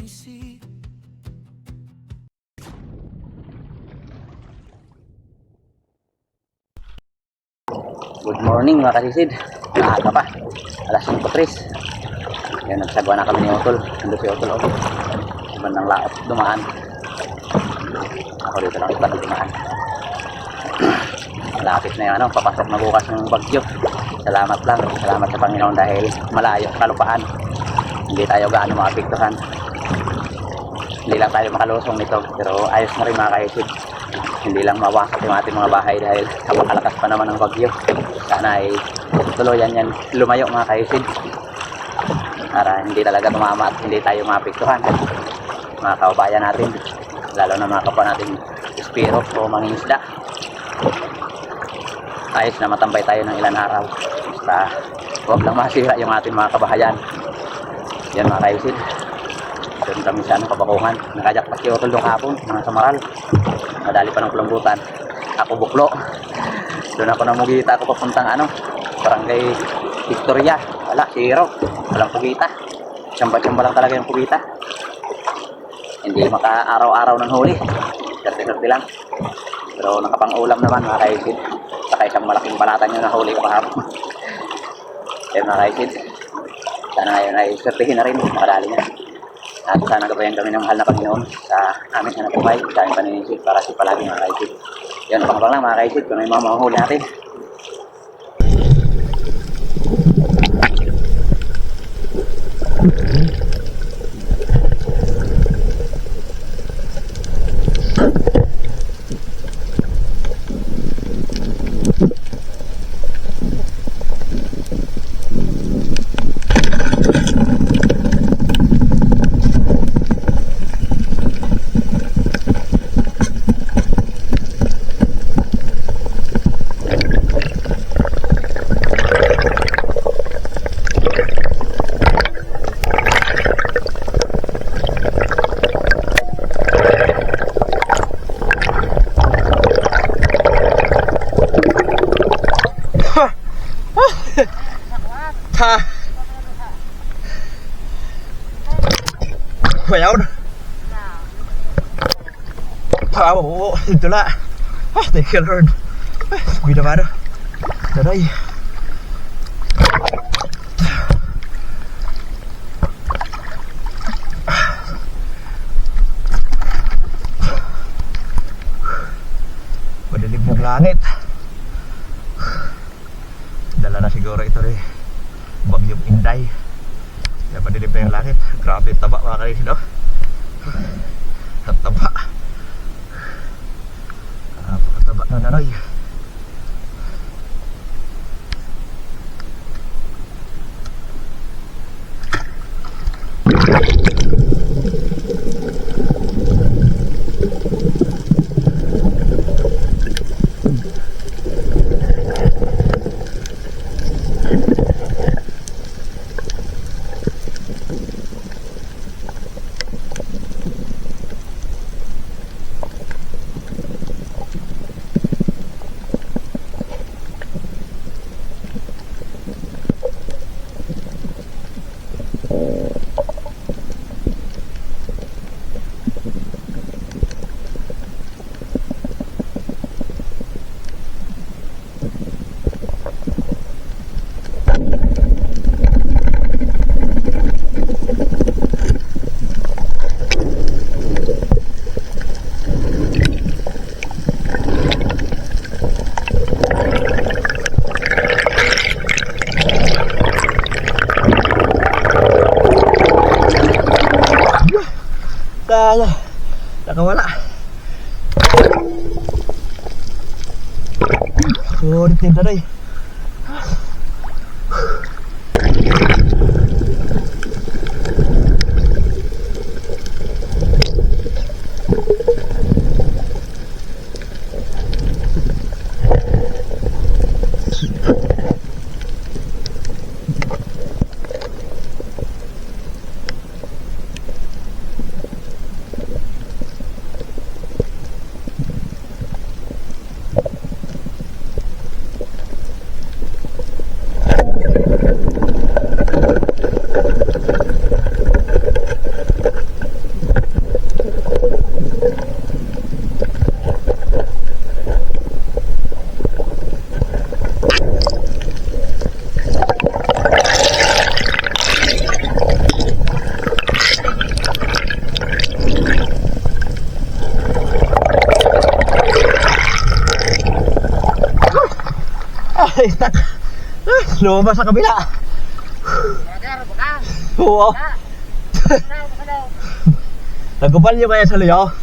Good morning mga kasisid. Maaga pa. Alas 5:03. Yan, nagsagwa na kami ni Otol. Nandun si Otol. Bandang laot. Dumaan. Ako dito lang iba dumaan. Malapit na yung papasok na bukas ng bagyo. Salamat lang. Salamat sa Panginoon dahil malayo kalupaan. Hindi tayo gaano maapektuhan. Hindi lang tayo makalusong nito. Pero ayos na rin mga kasisid. Hindi lang mawasak yung ating mga bahay dahil napakalakas pa naman ng bagyo. Sana ay tuluyan yan lumayo mga kaisid para hindi talaga tumama at hindi tayo maapektuhan mga kababayan natin, lalo na mga kapwa natin espiro o mangingisda. Ayos na matambay tayo ng ilan araw, basta huwag lang masira yung ating mga kabahayan. Yan mga kaisid, doon kami sa kabakuhan, nakajakpak si Otol doon kapon mga samaral. Madali pa ng kulambutan. Ako buklo. Doon ako namugita. Ako papuntang barangay Victoria. Wala, zero. Walang pugita. Tsamba-tsamba lang talaga yung pugita. Hindi maka-araw-araw ng huli. Serte-serte lang. Pero nakapang-ulam naman mga kaisid. Saka isang malaking balatan yung nahuli ko kahapon. Kaya mga kaisid, sana ngayon ay sertihin na rin. Makadali niya. At sana gabayan kami ng mahal na Panginoon sa aming hanap buhay, sa aming paninisip para si palagi mga kaisid. Yan, pangabang lang mga kaisid kung ano yung mga mahuli natin. Khỏe bảo từ lạ để khiên hơn quỳ đâu đó ở đây madilim ng langit, dala na siguro ito rin bagyong Inday. Kaya padilim pa yung langit. Grabe taba mga kaisid, no? Taba. Napakataba na nanoy. Nakawala. So, ditinda na eh. Stuck. Lumabas sa kabila. Oo. Nagubal nyo kaya sa luyo?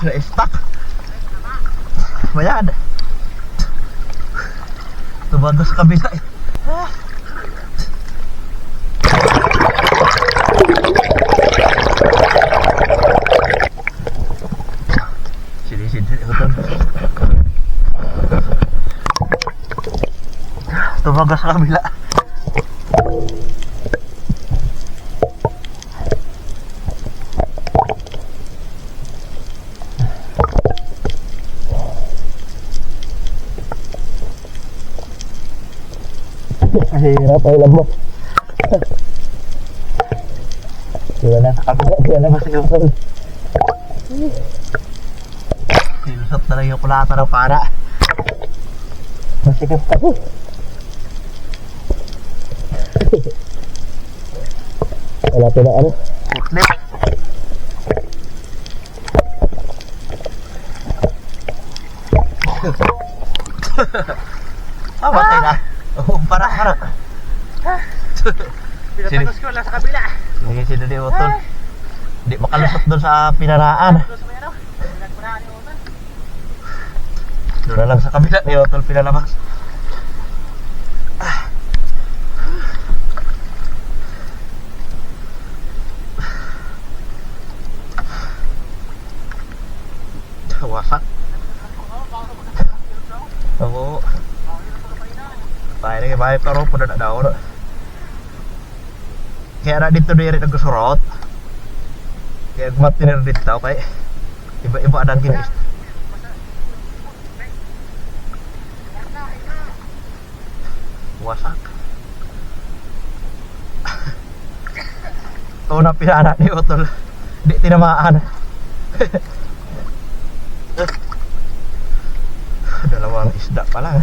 Na-stuck. Bayad. Tumagas sa kabila eh. Sinisid sa utol. Tumagas sa kabila. Hirap ay lambot. Sila na nakabila, sila na masinutol. Nilusot na lang yung kulata ng para. Masikap ka po. Wala ko na ano. Flip. Matay na. Oh, para. Pinatagos ko lang sa kabila. Sige, sino di utol. Di makalusot doon sa pinaraan. Doon na lang sa kabila ni utol pinalabas. Wasak. Oo. Tayo na bahay pero pada nak daw. Kaya na dito diri nagsurot. Kaya gumatin na dito kay iba-iba adang ginis. Wasak. Ito na pinana ni utol. Di tinamaan. Dalawang isda pa lang.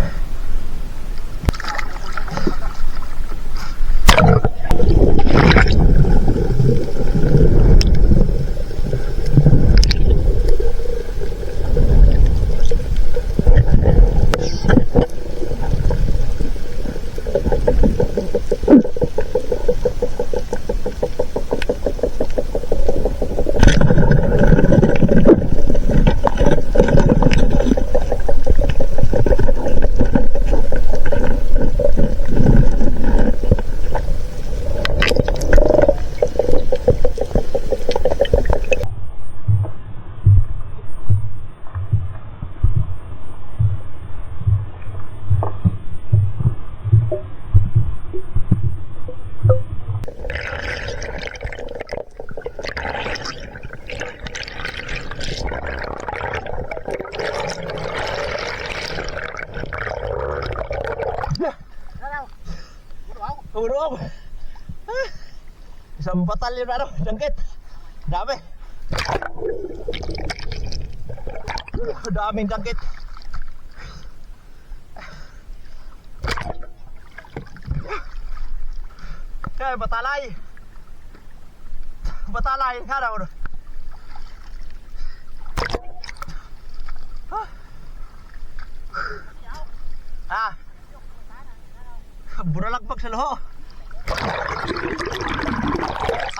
Urong. Isang batalyon na ano, jangkit. Dami. Daming jangkit. Kaya batalay. Batalay ka daw. Ah. Buralagbag sa loho.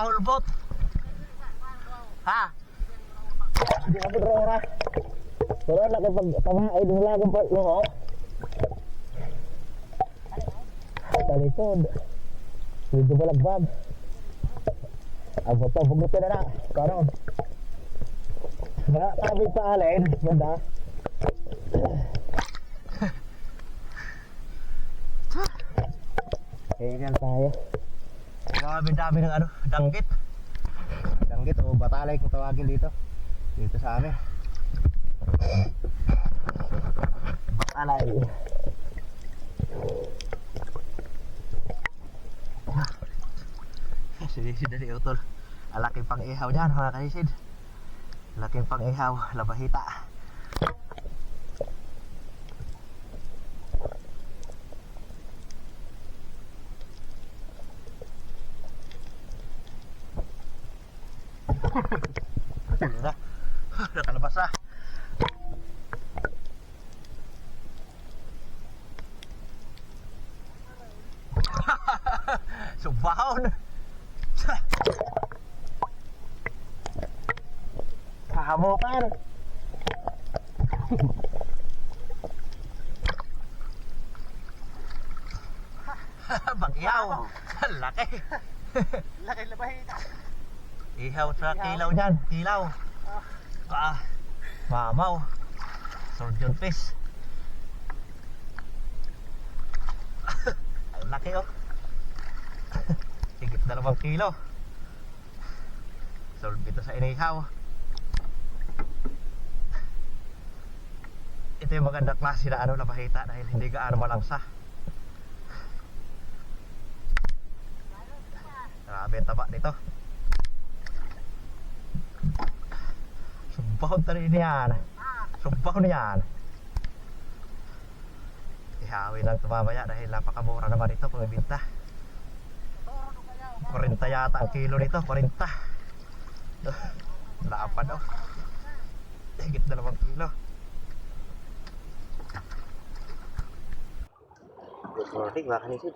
Ahulbot. Ha? Hindi ako drora. Wala na kapag tamaay ng lagong pa loho. Talisod. Medyo balagbag. Abot to, bugutin na na. Karon. Tabi pa alin. Banda. Kailan tayo. Dami ng ano, danggit. Danggit o batalay kung tawagin dito. Dito sa amin. Batalay. Sinisid na si Utol. Alaking pang ihaw dyan mga kanisid. Alaking pang ihaw, labahita. Ayun na. Nakalabas na. Subahon. Kahamokan. Bagyaw. Laki. Laki na bahita. Ihaw sa kilaw dyan. Kilaw. Mamaw. Surgeon fish. Ang laki oh. Higit 2 kilo. Solve ito sa inihaw. Ito yung maganda klase na ano na bahita dahil hindi gaano malangsa. Grabe ang taba nito. Sumbahon na rin yan. Sumbahon na yan. Ihawin lang tumamaya dahil napakamura naman ito kung ibinta. 40 yata ang kilo nito. 40. Lapad oh. Higit 2 kilo. Good morning mga kanisid.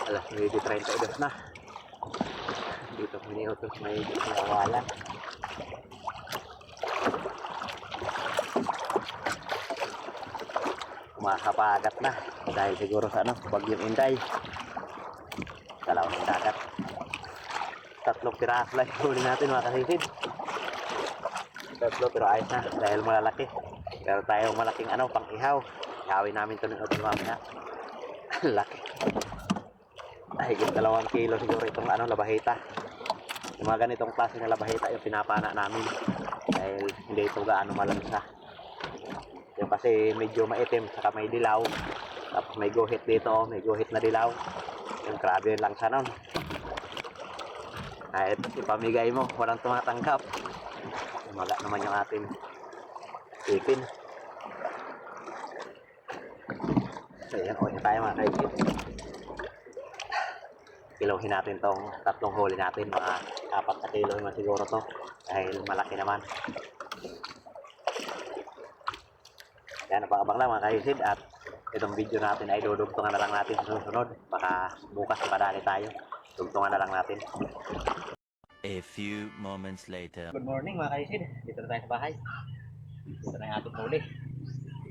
Alas 9:32 na. Dito ko minutos may nawalan. Kumakapagat na dahil siguro sa ano, bagyong Inday. Kalaw ng dagat. 3 piraso lang huli natin mga kanisid. 3 pero ayos na dahil malalaki. Pero tayo malaking ano, pang ihaw. Ihawin namin ito ng utol mamaya. Laki. Higit 2 kilo siguro itong ano, labahita. Yung mga ganitong klase na labahita yung pinapana namin. Dahil hindi ito gaano malansa. Yung kasi medyo maitim saka may dilaw. Tapos may guhit dito, may guhit na dilaw. Yung grabe lang sa nun. Kahit ipamigay mo, walang tumatanggap. Umaga naman yung ating chicken. So yan, okay tayo mga kaigit. Kilohin natin tong 3 huli natin, mga 4 na kilo naman siguro to dahil malaki naman. Yan, napakabang lang mga kaisid at itong video natin ay dudugtungan na lang natin sa susunod. Baka bukas madali tayo, dugtungan na lang natin. A few moments later. Good morning mga kaisid, dito na tayo sa bahay. Dito na yung ating huli.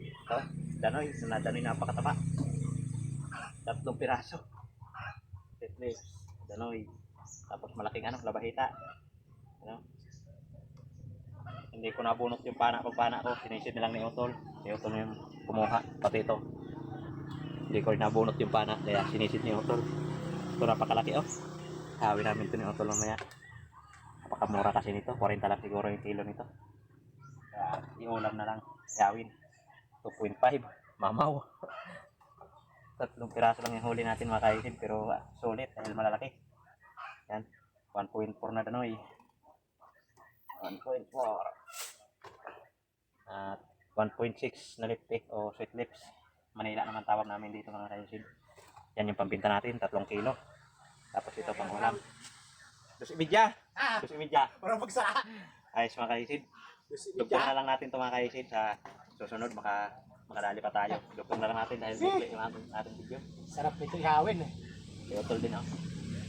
Ito, danoy, danoy napakataba. 3 piraso. Tetlis, danoy. Tapos malaking ano, labahita. Ano? Hindi ko nabunot yung pana ko, sinisid nilang ni Utol. Si Utol yung kumuha, pati ito. Hindi ko rin nabunot yung pana, kaya sinisid ni Utol. Ito napakalaki oh. Hawi namin ito ni Utol mamaya. Napakamura kasi nito, 40 lang siguro yung kilo nito. Kaya iulam na lang, gawin. 2.5, mamaw. 3 piraso lang yung huli natin mga kaisid, pero sulit dahil malalaki. Yan, 1.4 na danoy. 1.4 at 1.6 na lipstick o sweet lips. Manila naman tawag namin dito mga kaisid. Yan yung pambinta natin, 3 kilo. Tapos ito pang ulam. Dos imidya. Parang pagsa. Ayos mga kaisid. Dugtong na lang natin ito mga kaisid sa susunod. Makadali pa tayo. Dugtong na lang natin dahil simple yung ating video. Sarap nito ihawin. Kayotol din ako.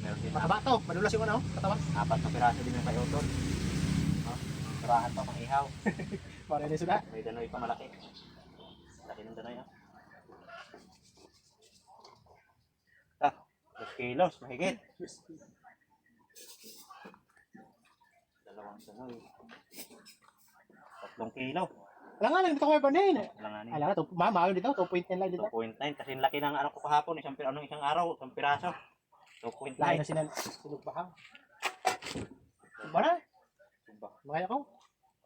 Meron din Mahaba to. Madulas yung ano, katawan. 4 na piraso din yung kayotol. Turahan pa pang ihaw. Para na suda. May danoy pa malaki. Laki ng danoy ah. 2 kilos mahigit. 2 danoy. 3 kilo. Alam nga lang, dito ko may banin. Langanin. Alam nga, mamayo dito. 2.10 lang dito. 2.9 kasi laki ng ano ko kahapon, isang araw, isang piraso. 2.9. Lahat na sinugbahan. Ba na? Makaya ko.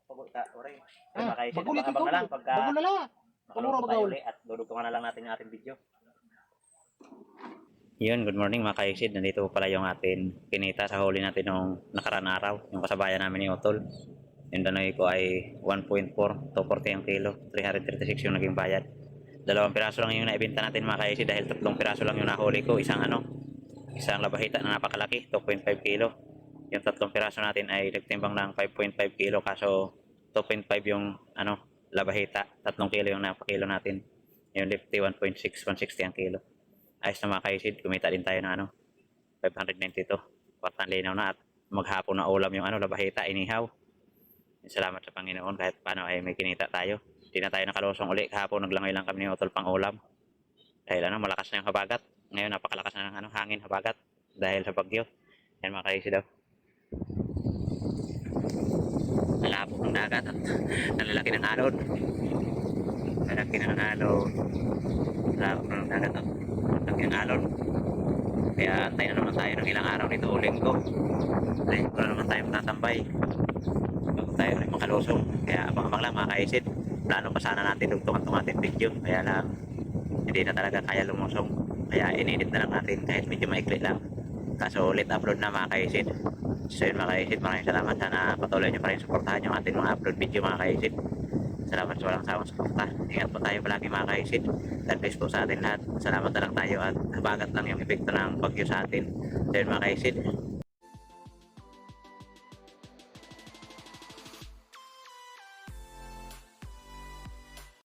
Pabuta, ore. Ah, Makaisin, magulit abang na lang pagka Bago na lang. makalungkot tayo uli at dudugtungan na lang natin yung ating video. Yun, good morning mga kaisid. Nandito pala yung ating pinita sa huli natin nung nakaraan araw. Yung kasabayan namin ni Utol. Yung danoy ko ay 1.4, 240 ang kilo. 336 yung naging bayad. 2 piraso lang yung naibenta natin mga kaisid dahil 3 piraso lang yung nahuli ko. Isang labahita na napakalaki, 2.5 kilo. Yung 3 piraso natin ay nagtimbang ng 5.5 kilo kaso 2.5 yung labahita, 3 kilo yung napakilo natin. Yung lifty 1.6, 160 ang kilo. Ayos na mga kaisid, kumita din tayo ng ano, 592. Kwartang linaw na at maghapon na ulam yung ano, labahita, inihaw. Salamat sa Panginoon kahit paano ay may kinita tayo. Hindi na tayo nakalusong uli kahapon, naglangoy lang kami ni Utol pang ulam. Dahil ano, malakas na yung habagat. Ngayon napakalakas na ng ano, hangin, habagat dahil sa bagyo. Yan mga kaisid daw. Nalapok ng dagat at nalalaki ng alon. Lalaki ng alon. Nalapok ng dagat at nalalaki ng alon. Kaya antay na naman tayo ng ilang araw nito o linggo. Linggo na naman tayo matatambay. Bago tayo rin makalusong. Kaya abang-abang lang mga kaisid. Plano pa sana natin dugtungan itong ating video. Kaya lang hindi na talaga kaya lumusong. Kaya ininit na lang natin kahit medyo maikli lang. Kaso ulit upload na mga kaisid. So yun mga kaisid, maraming salamat. Sana patuloy nyo pa rin suportahan yung ating mga upload video mga kaisid. Salamat sa walang sawang suporta. Ingat po tayo palagi mga kaisid. God bless po sa atin lahat. Salamat na lang tayo at habagat lang yung epekto ng bagyo sa atin. So yun mga kaisid,